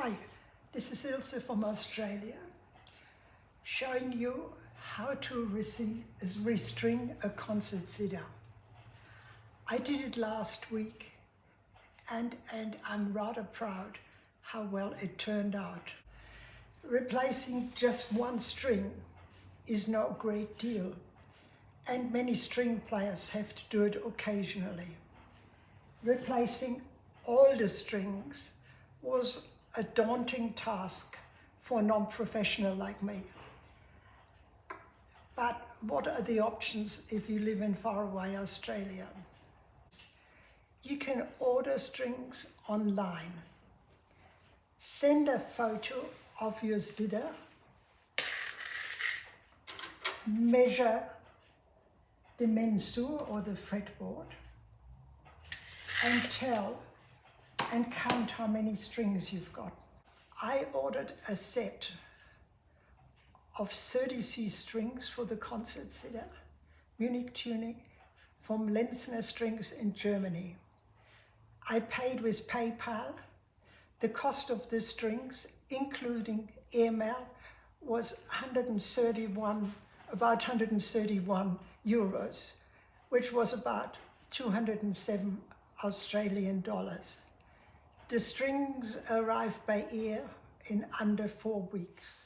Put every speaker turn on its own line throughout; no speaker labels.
Hi, this is Ilse from Australia, showing you how to restring a concert zither. I did it last week and I'm rather proud how well it turned out. Replacing just one string is no great deal, and many string players have to do it occasionally. Replacing all the strings was a daunting task for a non-professional like me. But what are the options if you live in faraway Australia? You can order strings online. Send a photo of your zither, measure the mensur or the fretboard, and count how many strings you've got. I ordered a set of 33 strings for the concert zither, Munich tuning, from Lenzner Strings in Germany. I paid with PayPal. The cost of the strings, including airmail, was about 131 euros, which was about 207 Australian dollars. The strings arrived by air in under 4 weeks.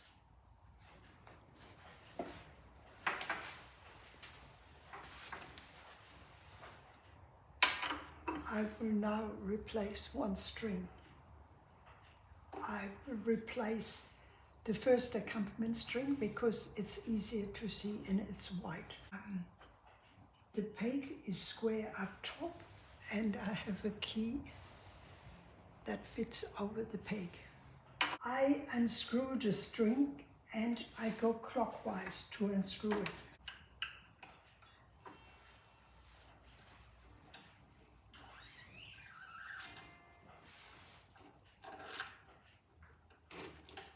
I will now replace one string. I will replace the first accompaniment string because it's easier to see and it's white. The peg is square up top and I have a key that fits over the peg. I unscrew the string and I go clockwise to unscrew it.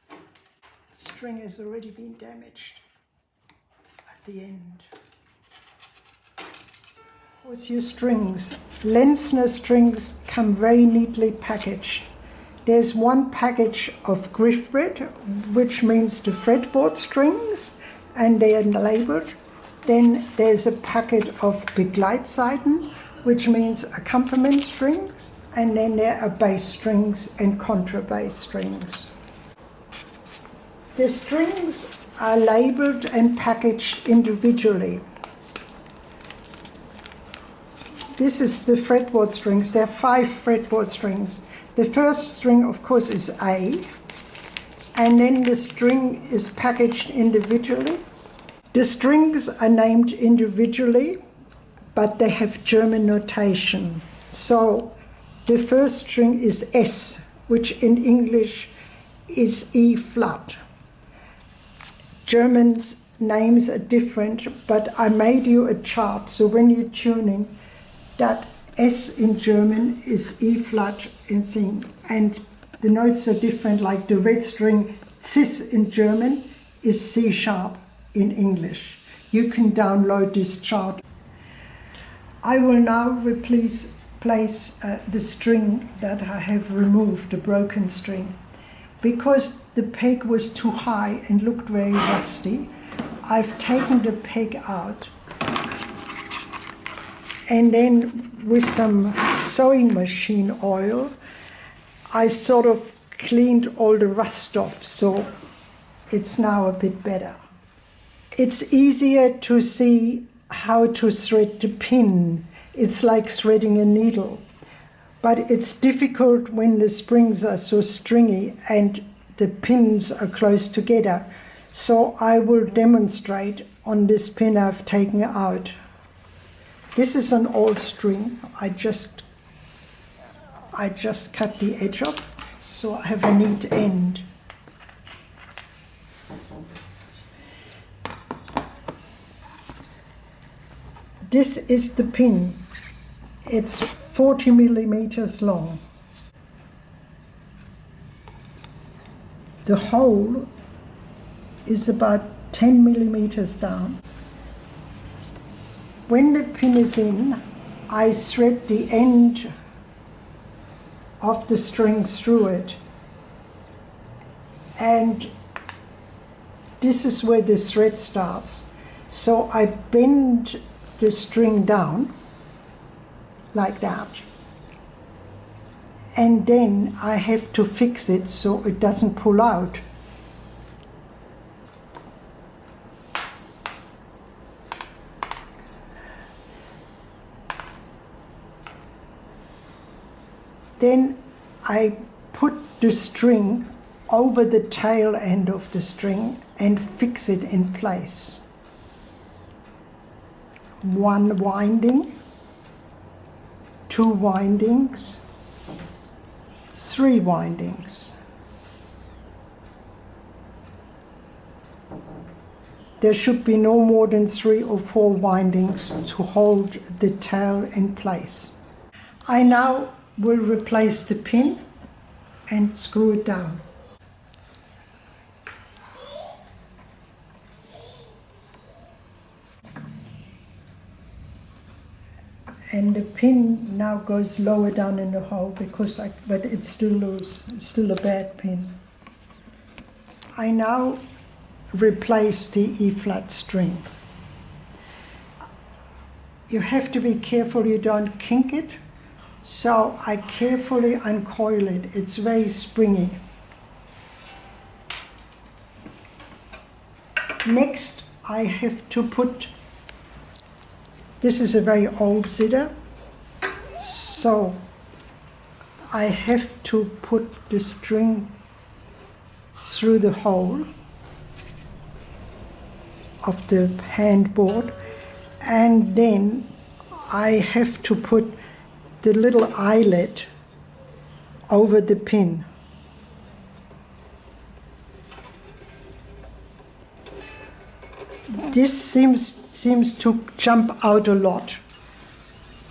The string has already been damaged at the end. With your strings, Lenzner strings come very neatly packaged. There's one package of Griffbret, which means the fretboard strings, and they are labeled. Then there's a packet of Begleitsaiten, which means accompaniment strings, and then there are bass strings and contrabass strings. The strings are labeled and packaged individually. This is the fretboard strings. There are 5 fretboard strings. The first string, of course, is A, and then the string is packaged individually. The strings are named individually, but they have German notation. So the first string is S, which in English is E flat. German names are different, but I made you a chart, so when you're tuning, that S in German is E flat in sing, and the notes are different, like the red string Cis in German is C sharp in English. You can download this chart. I will now replace the string that I have removed, the broken string. Because the peg was too high and looked very rusty, I've taken the peg out. And then with some sewing machine oil, I sort of cleaned all the rust off, so it's now a bit better. It's easier to see how to thread the pin. It's like threading a needle. But it's difficult when the springs are so stringy and the pins are close together. So I will demonstrate on this pin I've taken out. This is an old string. I just cut the edge off, so I have a neat end. This is the pin. It's 40 millimeters long. The hole is about 10 millimeters down. When the pin is in, I thread the end of the string through it and this is where the thread starts. So I bend the string down like that, and then I have to fix it so it doesn't pull out. Then I put the string over the tail end of the string and fix it in place. One winding, two windings, three windings. There should be no more than 3 or 4 windings to hold the tail in place. I now will replace the pin and screw it down. And the pin now goes lower down in the hole but it's still loose, it's still a bad pin. I now replace the E-flat string. You have to be careful you don't kink it, so I carefully uncoil it. It's very springy. Next, I have to put, this is a very old zither, so I have to put the string through the hole of the handboard, and then I have to put the little eyelet over the pin. This seems to jump out a lot.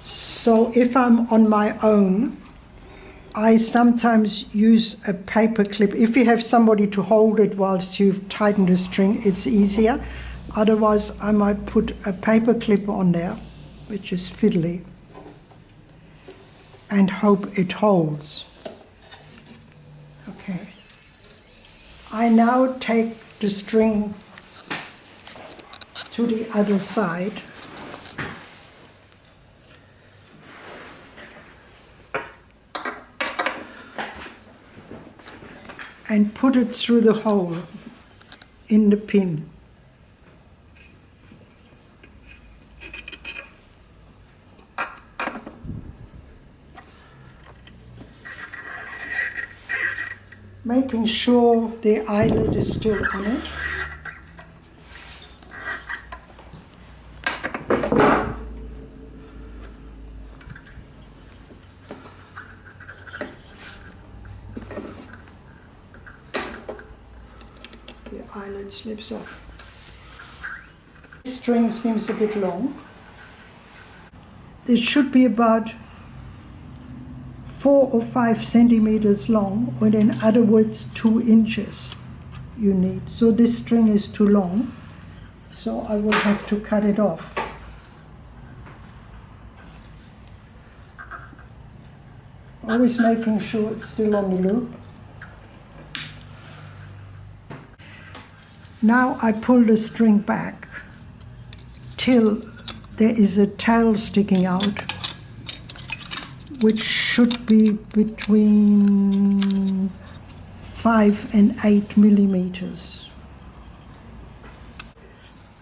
So if I'm on my own, I sometimes use a paper clip. If you have somebody to hold it whilst you tighten the string, it's easier. Otherwise, I might put a paper clip on there, which is fiddly, and hope it holds. Okay. I now take the string to the other side. And put it through the hole in the pin. Making sure the eyelet is still on it. The eyelet slips off. This string seems a bit long. It should be about 4 or 5 centimeters long, or in other words 2 inches you need. So this string is too long, so I will have to cut it off. Always making sure it's still on the loop. Now I pull the string back till there is a tail sticking out, which should be between 5 and 8 millimeters.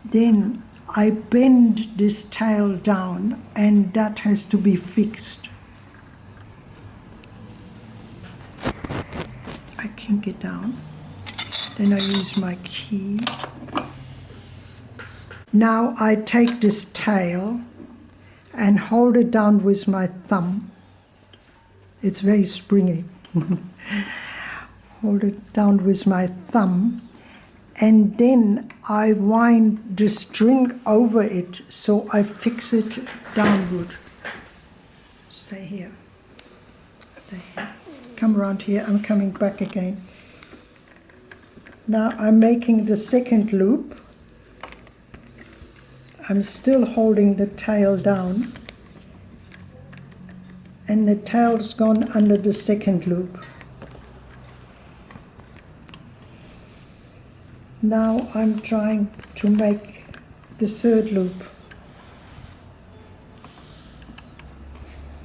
Then I bend this tail down, and that has to be fixed. I kink it down, then I use my key. Now I take this tail and hold it down with my thumb. It's very springy. Hold it down with my thumb, and then I wind the string over it so I fix it downward. Stay here. Stay here. Come around here. I'm coming back again. Now I'm making the second loop. I'm still holding the tail down, and the tail's gone under the second loop. Now I'm trying to make the third loop.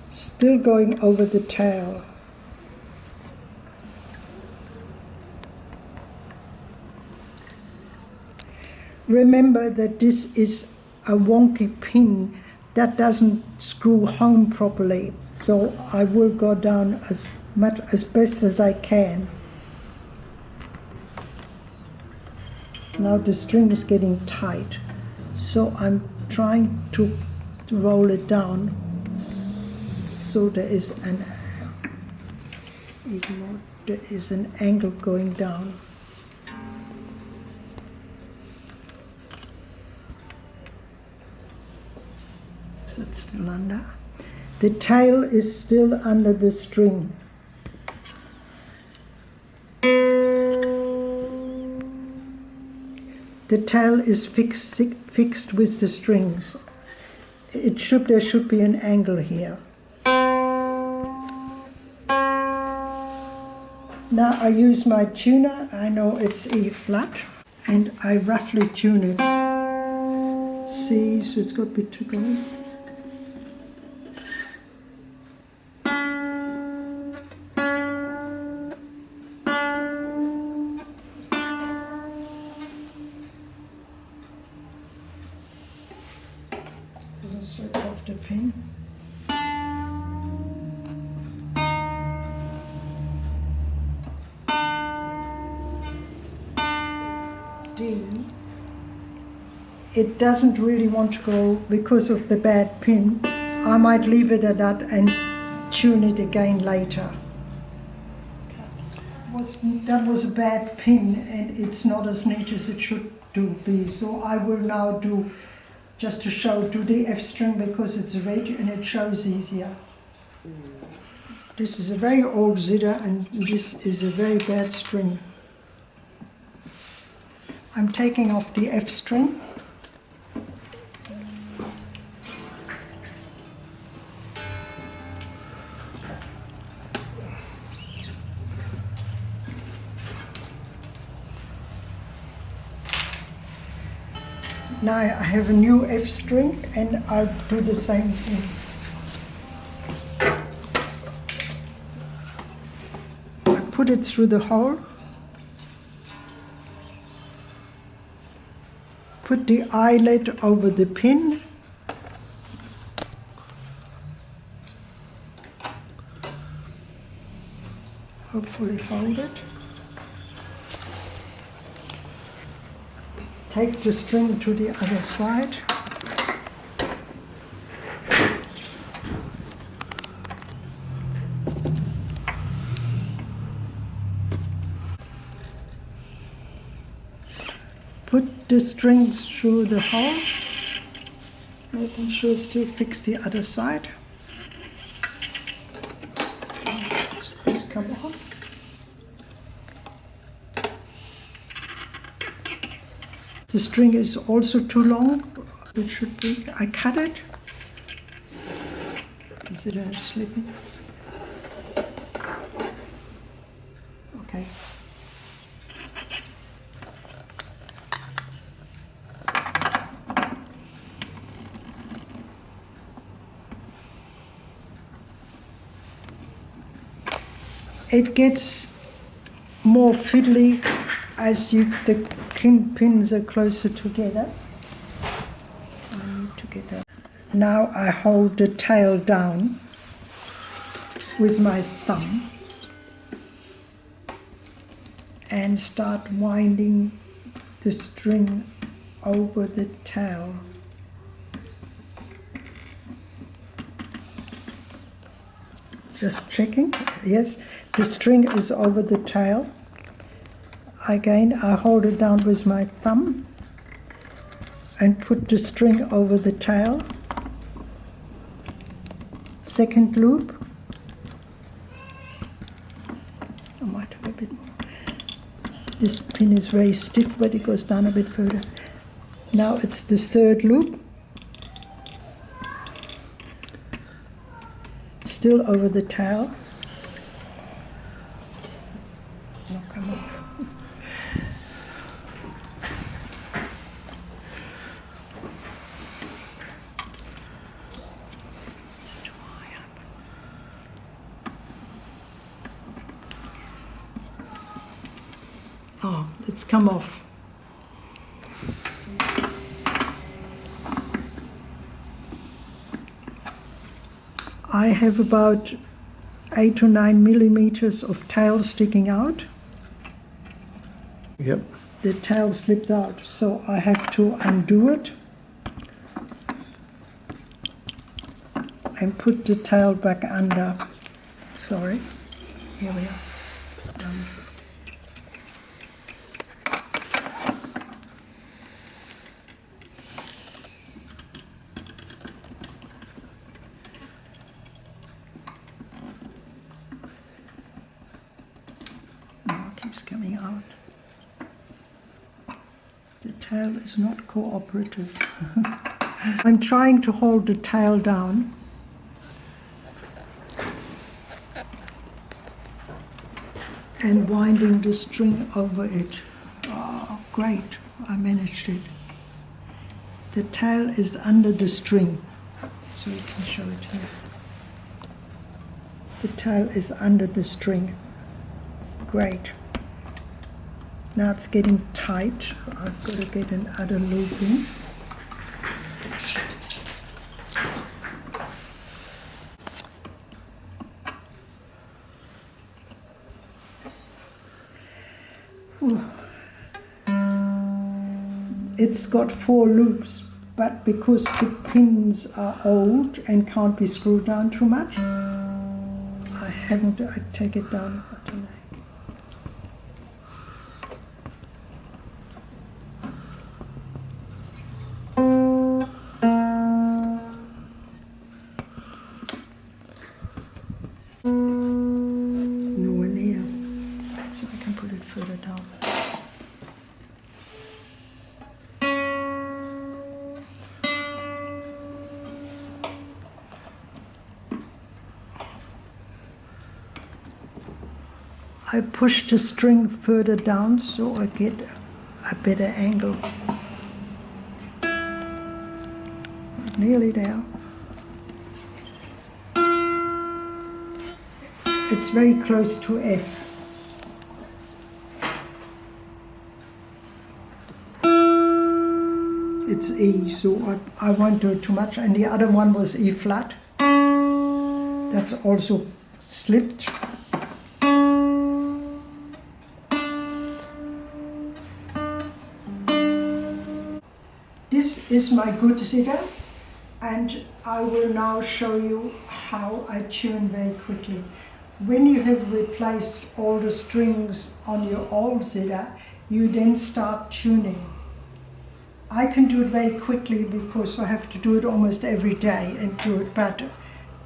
Still going over the tail. Remember that this is a wonky pin that doesn't screw home properly, so I will go down as best as I can. Now the string is getting tight, so I'm trying to roll it down so there is an angle going down. Is it still under? The tail is still under the string. The tail is fixed with the strings. There should be an angle here. Now I use my tuner. I know it's E flat, and I roughly tune it. C, so it's got a bit to go. Slip off the pin. D. It doesn't really want to go because of the bad pin. I might leave it at that and tune it again later. That was a bad pin, and it's not as neat as it should be. So I will now do, just to show, do the F string because it's red and it shows easier. This is a very old zither, and this is a very bad string. I'm taking off the F string. Now I have a new F string, and I'll do the same thing. I put it through the hole. Put the eyelet over the pin. Hopefully hold it. Take the string to the other side. Put the strings through the hole, making sure still fix the other side. This come on. The string is also too long. It should be. I cut it. Is it slipping? Okay. It gets more fiddly as the pins are closer together. I need to get that. Now I hold the tail down with my thumb and start winding the string over the tail. Just checking, yes, the string is over the tail. Again, I hold it down with my thumb and put the string over the tail. Second loop. I might have a bit more. This pin is very stiff, but it goes down a bit further. Now it's the third loop. Still over the tail. Oh, it's come off. I have about 8 to 9 millimeters of tail sticking out.
Yep.
The tail slipped out, so I have to undo it and put the tail back under. Sorry, here we are. It keeps coming out. The tail is not cooperative. I'm trying to hold the tail down. And winding the string over it. Oh, great, I managed it. The tail is under the string, so you can show it here. The tail is under the string. Great. Now it's getting tight. I've got to get another loop in. It's got 4 loops, but because the pins are old and can't be screwed down too much, I take it down. I don't know. Nowhere near, so I can put it further down. I push the string further down so I get a better angle. Nearly there. It's very close to F. It's E, so I won't do it too much. And the other one was E flat. That's also slipped. This is my good zither, and I will now show you how I tune very quickly. When you have replaced all the strings on your old zither, you then start tuning. I can do it very quickly because I have to do it almost every day and do it, but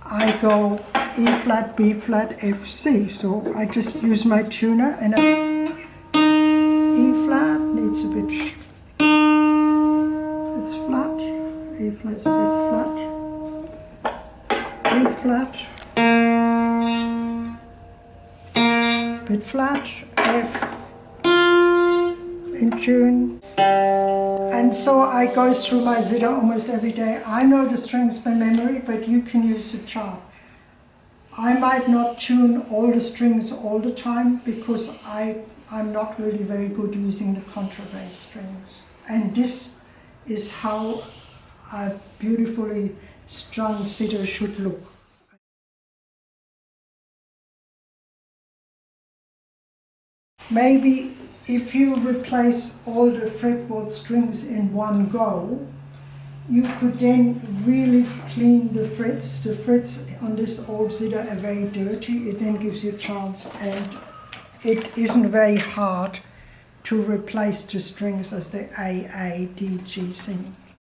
I go E flat, B flat, F, C. So I just use my tuner and E flat needs a bit, it's flat, E flat's a bit flat, E flat, bit flat, F, in tune. And so I go through my zither almost every day. I know the strings by memory, but you can use the chart. I might not tune all the strings all the time because I'm not really very good using the contrabass strings. And this is how a beautifully strung zither should look. Maybe if you replace all the fretboard strings in one go, you could then really clean the frets. The frets on this old zither are very dirty. It then gives you a chance, and it isn't very hard to replace the strings as the A, D, G thing.